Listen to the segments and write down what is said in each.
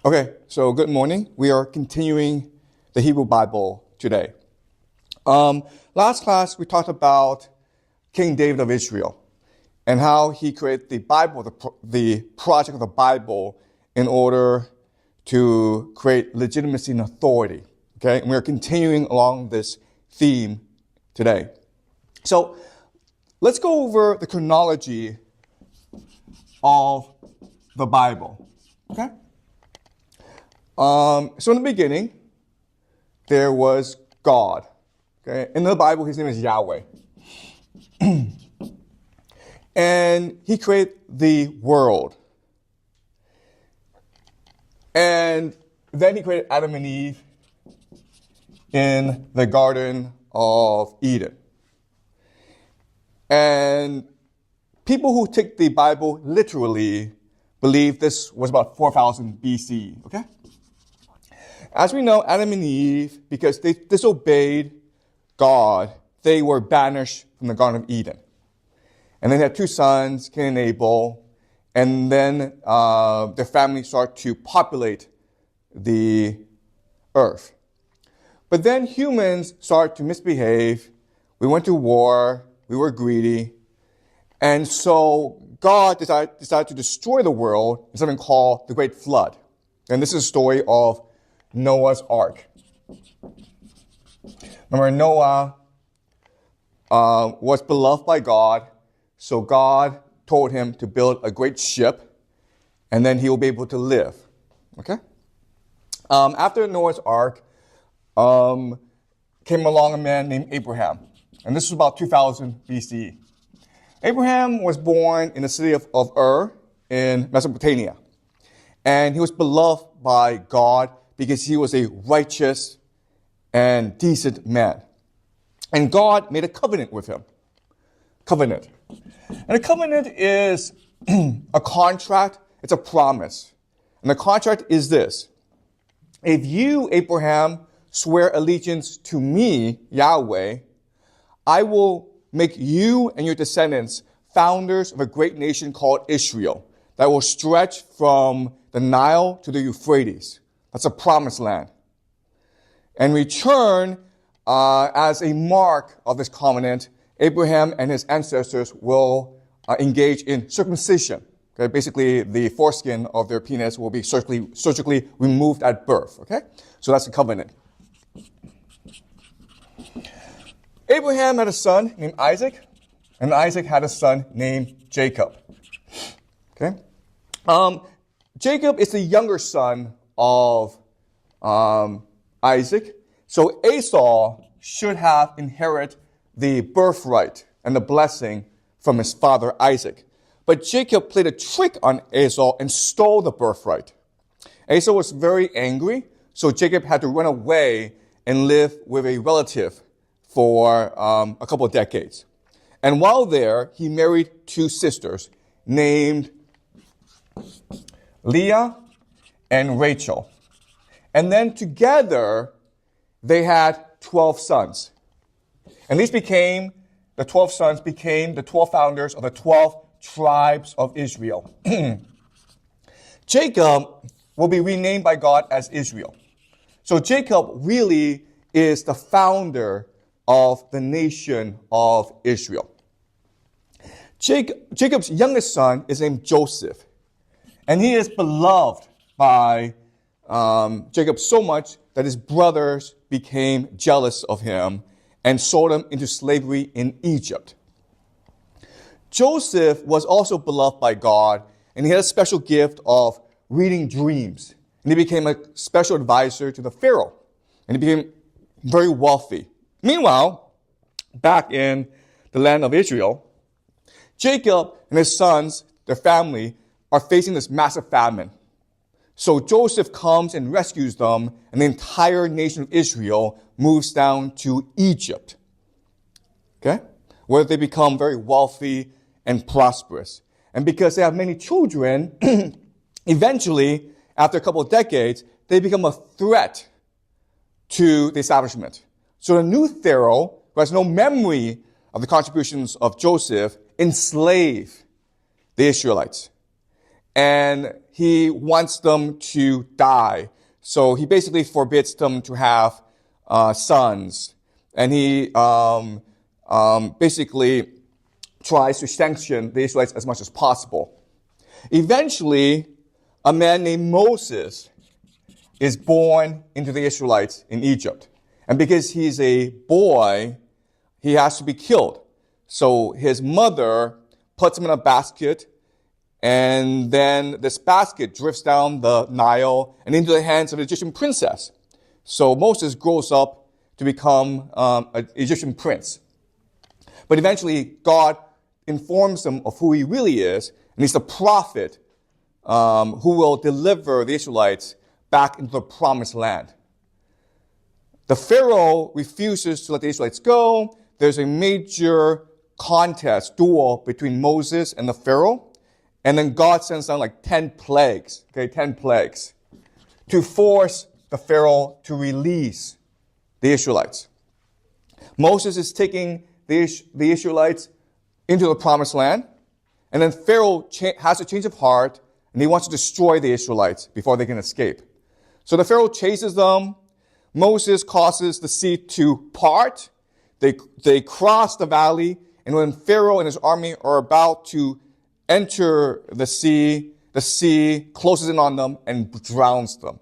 Okay, so good morning. We are continuing the Hebrew Bible today. Last class, we talked about King David of Israel and how he created the Bible, the project of the Bible, in order to create legitimacy and authority. Okay, and we are continuing along this theme today. So let's go over the chronology of the Bible. Okay? So in the beginning, there was God. Okay? In the Bible, his name is Yahweh. And he created the world. And then he created Adam and Eve in the Garden of Eden. And people who take the Bible literally believe this was about 4,000 BC, okay? As we know, Adam and Eve, because they disobeyed God, they were banished from the Garden of Eden. And then they had two sons, Cain and Abel, and then their family started to populate the earth. But then humans started to misbehave. We went to war. We were greedy. And so God decided to destroy the world in something called the Great Flood. And this is a story of Noah's Ark. Remember, Noah was beloved by God, so God told him to build a great ship, and then he will be able to live. Okay? After Noah's Ark, came along a man named Abraham, and this was about 2000 BC. Abraham was born in the city of Ur in Mesopotamia, and he was beloved by God because he was a righteous and decent man. And God made a covenant with him. Covenant. And a covenant is a contract. It's a promise. And the contract is this. If you, Abraham, swear allegiance to me, Yahweh, I will make you and your descendants founders of a great nation called Israel that will stretch from the Nile to the Euphrates. That's a promised land. In return, as a mark of this covenant, Abraham and his ancestors will engage in circumcision. Okay? Basically, the foreskin of their penis will be surgically removed at birth. Okay? So that's the covenant. Abraham had a son named Isaac, and Isaac had a son named Jacob. Okay? Jacob is the younger son of Isaac, so Esau should have inherited the birthright and the blessing from his father Isaac. But Jacob played a trick on Esau and stole the birthright. Esau was very angry, so Jacob had to run away and live with a relative for a couple of decades. And while there, he married two sisters named Leah and Rachel. And then together, they had 12 sons. And the 12 sons became the 12 founders of the 12 tribes of Israel. Jacob will be renamed by God as Israel. So Jacob really is the founder of the nation of Israel. Jacob's youngest son is named Joseph. And he is beloved by Jacob so much that his brothers became jealous of him and sold him into slavery in Egypt. Joseph was also beloved by God, and he had a special gift of reading dreams. And he became a special advisor to the Pharaoh, and he became very wealthy. Meanwhile, back in the land of Israel, Jacob and his sons, their family, are facing this massive famine. So Joseph comes and rescues them, and the entire nation of Israel moves down to Egypt, okay, where they become very wealthy and prosperous. And because they have many children, eventually, after a couple of decades, they become a threat to the establishment. So the new Pharaoh, who has no memory of the contributions of Joseph, enslave the Israelites. and he wants them to die. So he basically forbids them to have sons, and he basically tries to sanction the Israelites as much as possible. Eventually, a man named Moses is born into the Israelites in Egypt. And because he's a boy, he has to be killed. So his mother puts him in a basket, and then this basket drifts down the Nile and into the hands of an Egyptian princess. So Moses grows up to become an Egyptian prince. But eventually, God informs him of who he really is, and he's the prophet who will deliver the Israelites back into the promised land. The Pharaoh refuses to let the Israelites go. There's a major contest, duel between Moses and the Pharaoh. And then God sends down like 10 plagues, 10 plagues, to force the Pharaoh to release the Israelites. Moses is taking the Israelites into the promised land. And then Pharaoh has a change of heart, and he wants to destroy the Israelites before they can escape. So the Pharaoh chases them. Moses causes the sea to part. They cross the valley, and when Pharaoh and his army are about to enter the sea closes in on them and drowns them.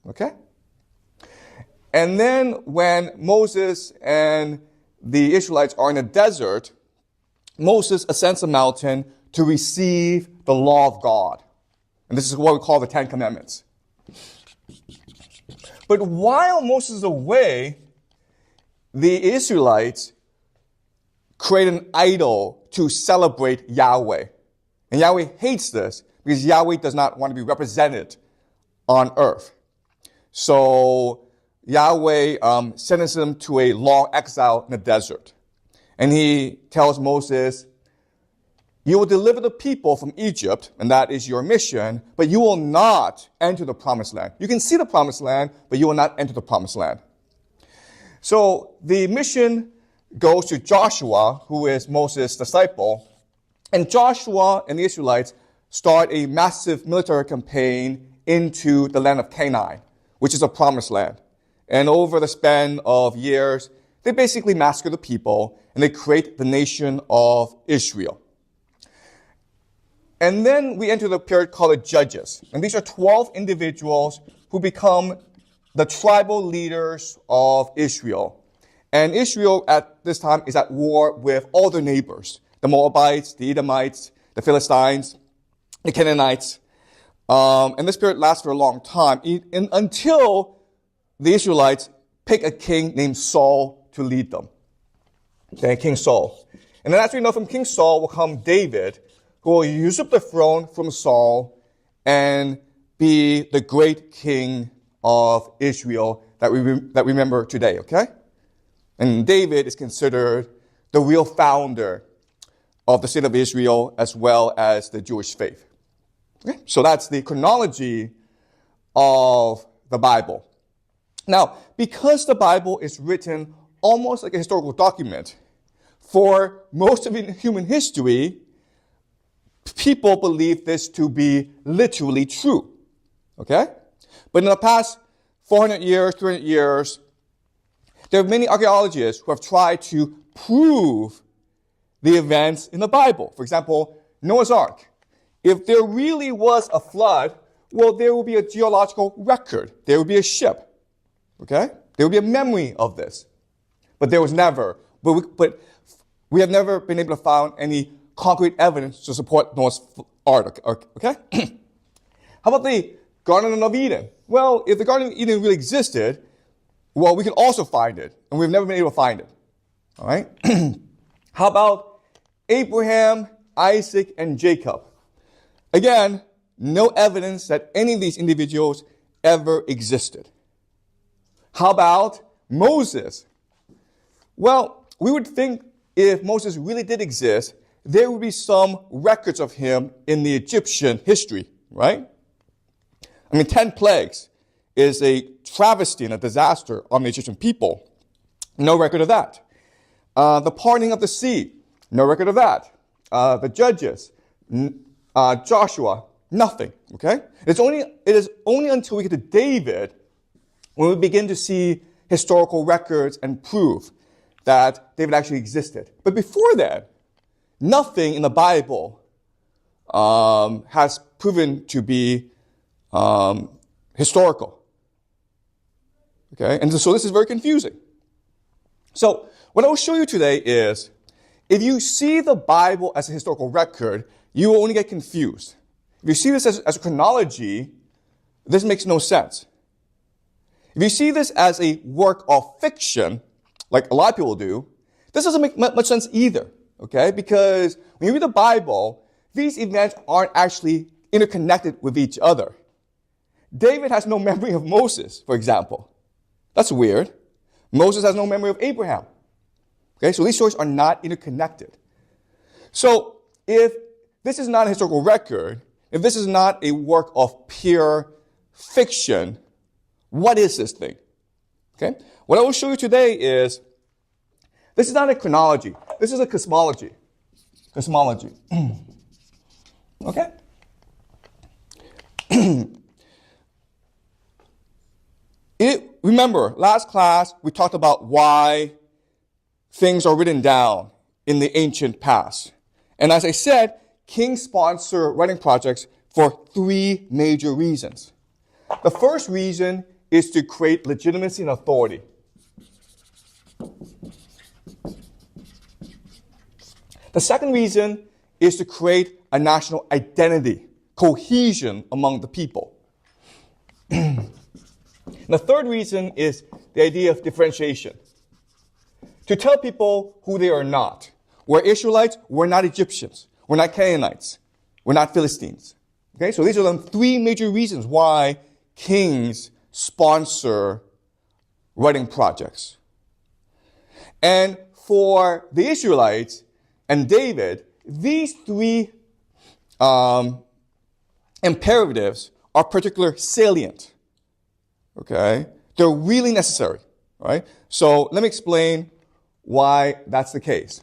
Okay? And then when Moses and the Israelites are in the desert, Moses ascends a mountain to receive the law of God. And this is what we call the Ten Commandments. But while Moses is away, the Israelites create an idol to celebrate Yahweh. And Yahweh hates this because Yahweh does not want to be represented on earth. So Yahweh sentences them to a long exile in the desert. And he tells Moses, you will deliver the people from Egypt, and that is your mission, but you will not enter the promised land. You can see the promised land, but you will not enter the promised land. So the mission goes to Joshua, who is Moses' disciple, and Joshua and the Israelites start a massive military campaign into the land of Canaan, which is a promised land. And over the span of years, they basically massacre the people, and they create the nation of Israel. And then we enter the period called the Judges. And these are 12 individuals who become the tribal leaders of Israel. And Israel at this time is at war with all their neighbors, the Moabites, the Edomites, the Philistines, the Canaanites. And this period lasts for a long time until the Israelites pick a king named Saul to lead them. Okay, King Saul. And then as we know from King Saul will come David, who will usurp the throne from Saul and be the great king of Israel that we remember today, okay? And David is considered the real founder of the state of Israel as well as the Jewish faith. Okay? So that's the chronology of the Bible. Now, because the Bible is written almost like a historical document, for most of human history, people believe this to be literally true. Okay? But in the past 400 years, 300 years, there are many archaeologists who have tried to prove the events in the Bible. For example, Noah's Ark. If there really was a flood, well, there will be a geological record. There will be a ship. Okay? There will be a memory of this. But there was never. But we have never been able to find any concrete evidence to support Noah's Ark. Okay? How about the Garden of Eden? Well, if the Garden of Eden really existed, well, we can also find it, and we've never been able to find it. All right? How about Abraham, Isaac, and Jacob? Again, no evidence that any of these individuals ever existed. How about Moses? Well, we would think if Moses really did exist, there would be some records of him in the Egyptian history, right? I mean, 10 plagues is a travesty and a disaster on the Egyptian people. No record of that. The parting of the sea, no record of that. The Judges, Joshua, Nothing, okay? It is only until we get to David when we begin to see historical records and proof that David actually existed. But before that, nothing in the Bible has proven to be historical. Okay, and so this is very confusing. So what I will show you today is, if you see the Bible as a historical record, you will only get confused. If you see this as a chronology, this makes no sense. If you see this as a work of fiction, like a lot of people do, this doesn't make much sense either, okay? Because when you read the Bible, these events aren't actually interconnected with each other. David has no memory of Moses, for example. That's weird. Moses has no memory of Abraham. Okay, so these stories are not interconnected. So if this is not a historical record, if this is not a work of pure fiction, what is this thing? Okay, what I will show you today is, this is not a chronology. This is a cosmology. Cosmology. Okay? Remember, last class, we talked about why things are written down in the ancient past. And as I said, kings sponsor writing projects for three major reasons. The first reason is to create legitimacy and authority. The second reason is to create a national identity, cohesion among the people. The third reason is the idea of differentiation. To tell people who they are not. We're Israelites, we're not Egyptians. We're not Canaanites. We're not Philistines. Okay, so these are the three major reasons why kings sponsor writing projects. And for the Israelites and David, these three imperatives are particularly salient. Okay? They're really necessary, right? So let me explain why that's the case.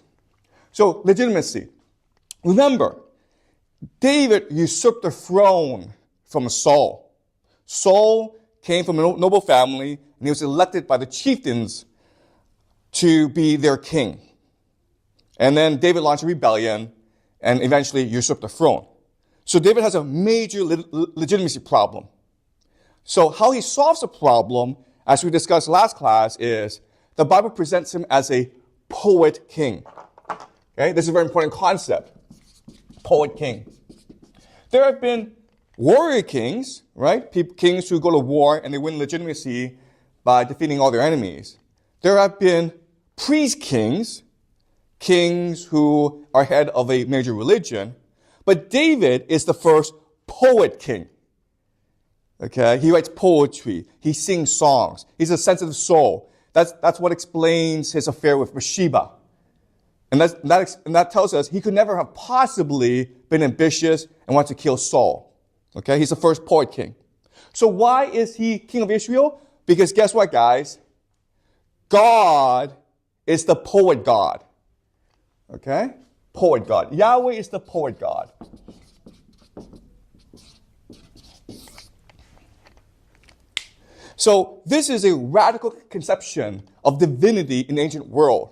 So, legitimacy. Remember, David usurped the throne from Saul. Saul came from a noble family, and he was elected by the chieftains to be their king. And then David launched a rebellion and eventually usurped the throne. So David has a major legitimacy problem. So how he solves the problem, as we discussed last class, is the Bible presents him as a poet king. Okay, this is a very important concept. Poet king. There have been warrior kings, right? Kings who go to war and they win legitimacy by defeating all their enemies. There have been priest kings, kings who are head of a major religion. But David is the first poet king. Okay, he writes poetry. He sings songs. He's a sensitive soul. That's what explains his affair with Bathsheba. And that tells us he could never have possibly been ambitious and want to kill Saul. Okay, he's the first poet king. So why is he king of Israel? Because guess what, guys? God is the poet God. Okay? Poet God. Yahweh is the poet God. So this is a radical conception of divinity in the ancient world.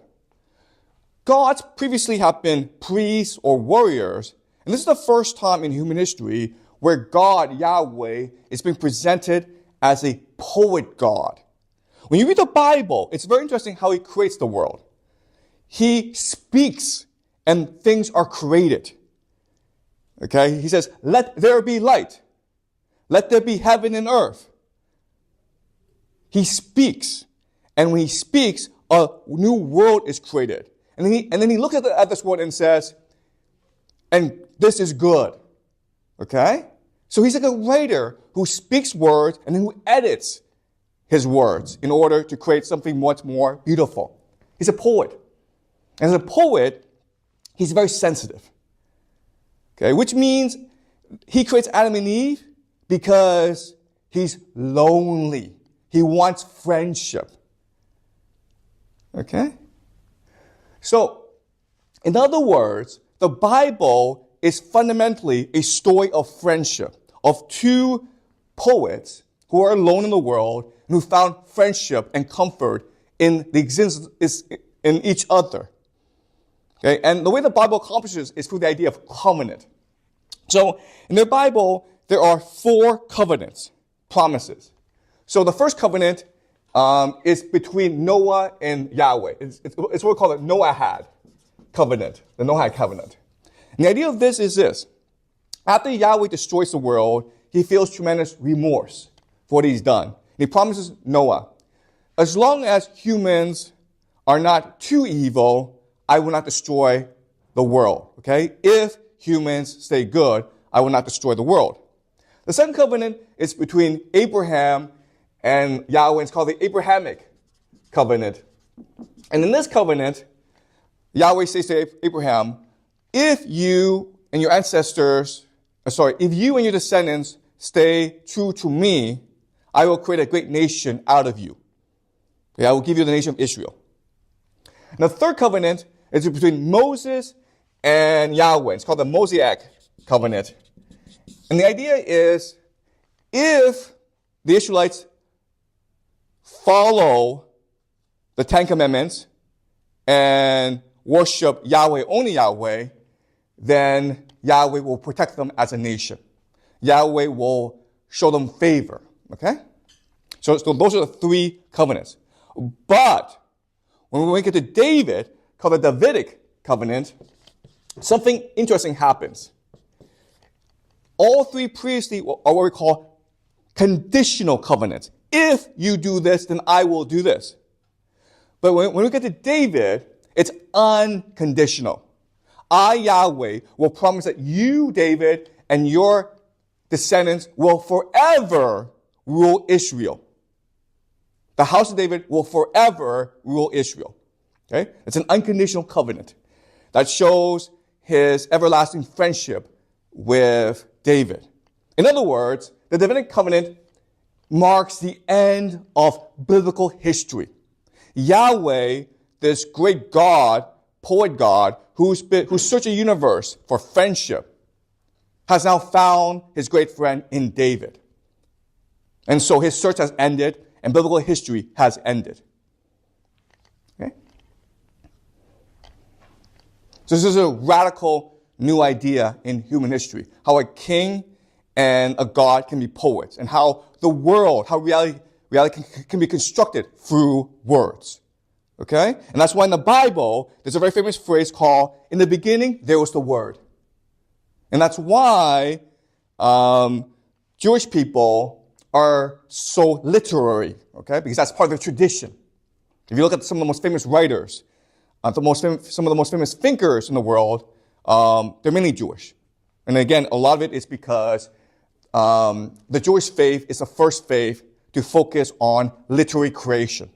Gods previously have been priests or warriors, and this is the first time in human history where God, Yahweh, is being presented as a poet God. When you read the Bible, it's very interesting how he creates the world. He speaks and things are created. Okay? He says, "Let there be light. Let there be heaven and earth." He speaks. And when he speaks, a new world is created. And then he looks at this world and says, "And this is good." Okay? So he's like a writer who speaks words and then who edits his words in order to create something much more beautiful. He's a poet. And as a poet, he's very sensitive. Okay? Which means he creates Adam and Eve because he's lonely. He wants friendship. Okay? So, in other words, the Bible is fundamentally a story of friendship, of two poets who are alone in the world and who found friendship and comfort in the existence in each other. Okay? And the way the Bible accomplishes is through the idea of covenant. So in the Bible, there are 4 covenants, promises. So the first covenant is between Noah and Yahweh. It's what we call the Noahide covenant, the Noahide covenant. And the idea of this is this. After Yahweh destroys the world, he feels tremendous remorse for what he's done. And he promises Noah, as long as humans are not too evil, I will not destroy the world. Okay? If humans stay good, I will not destroy the world. The second covenant is between Abraham and Yahweh. It's called the Abrahamic covenant. And in this covenant, Yahweh says to Abraham, if you and your descendants stay true to me, I will create a great nation out of you. Okay, I will give you the nation of Israel. And the third covenant is between Moses and Yahweh. It's called the Mosaic covenant. And the idea is, if the Israelites follow the 10 Commandments and worship Yahweh, only Yahweh, then Yahweh will protect them as a nation. Yahweh will show them favor. Okay? So those are the 3 covenants. But when we get to David, called the Davidic covenant, something interesting happens. All 3 previously are what we call conditional covenants. If you do this, then I will do this. But when we get to David, it's unconditional. I, Yahweh, will promise that you, David, and your descendants will forever rule Israel. The house of David will forever rule Israel. Okay? It's an unconditional covenant that shows his everlasting friendship with David. In other words, the Davidic covenant marks the end of biblical history. Yahweh, this great God, poet God, who searched the universe for friendship, has now found his great friend in David. And so his search has ended, and biblical history has ended. Okay? So this is a radical new idea in human history, how a king and a god can be poets, and how the world, how reality can be constructed through words. Okay? And that's why in the Bible, there's a very famous phrase called, in the beginning, there was the Word. And that's why Jewish people are so literary, okay? Because that's part of their tradition. If you look at some of the most famous writers, some of the most famous thinkers in the world, they're mainly Jewish. And again, a lot of it is because the Jewish faith is the first faith to focus on literary creation.